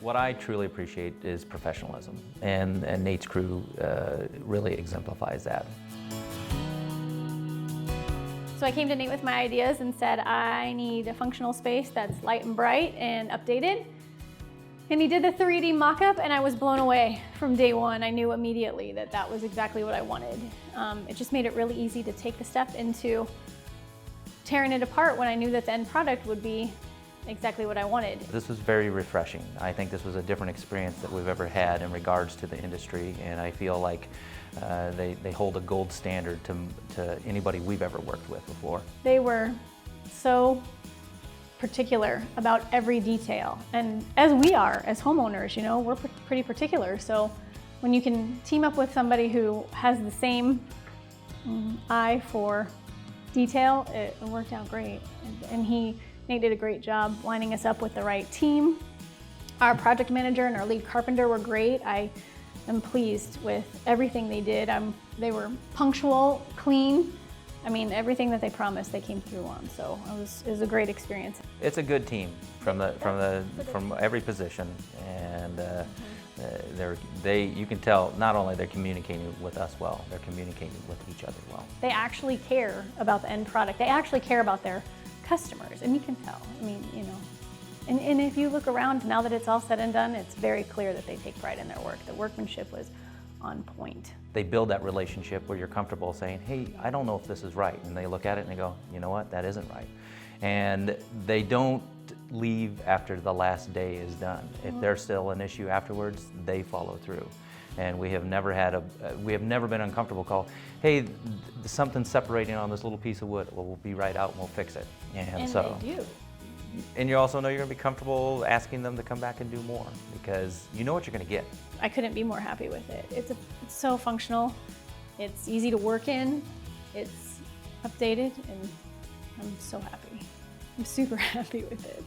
What I truly appreciate is professionalism, and Nate's crew really exemplifies that. So I came to Nate with my ideas and said, I need a functional space that's light and bright and updated. And he did the 3D mock-up, and I was blown away from day one. I knew immediately that that was exactly what I wanted. It just made it really easy to take the step into tearing it apart when I knew that the end product would be exactly what I wanted. This was very refreshing. I think this was a different experience that we've ever had in regards to the industry, and I feel like they hold a gold standard to anybody we've ever worked with before. They were so particular about every detail, and as we are as homeowners, you know, we're pretty particular. So when you can team up with somebody who has the same eye for detail, it worked out great. And Nate did a great job lining us up with the right team. Our project manager and our lead carpenter were great. I am pleased with everything they did. They were punctual, clean. I mean, everything that they promised, they came through on. So it was a great experience. It's a good team from every position, and you can tell not only they're communicating with us well, they're communicating with each other well. They actually care about the end product. They actually care about their customers, and you can tell. I mean, you know, and if you look around now that it's all said and done, it's very clear that they take pride in their work. The workmanship was on point. They build that relationship where you're comfortable saying, hey, I don't know if this is right. And they look at it and they go, you know what, that isn't right. And they don't leave after the last day is done. If there's still an issue afterwards, they follow through. And we have never been uncomfortable call, hey, something's separating on this little piece of wood. Well, we'll be right out and we'll fix it. And so, they do. And you also know you're gonna be comfortable asking them to come back and do more, because you know what you're gonna get. I couldn't be more happy with it. It's so functional. It's easy to work in. It's updated, and I'm so happy. I'm super happy with it.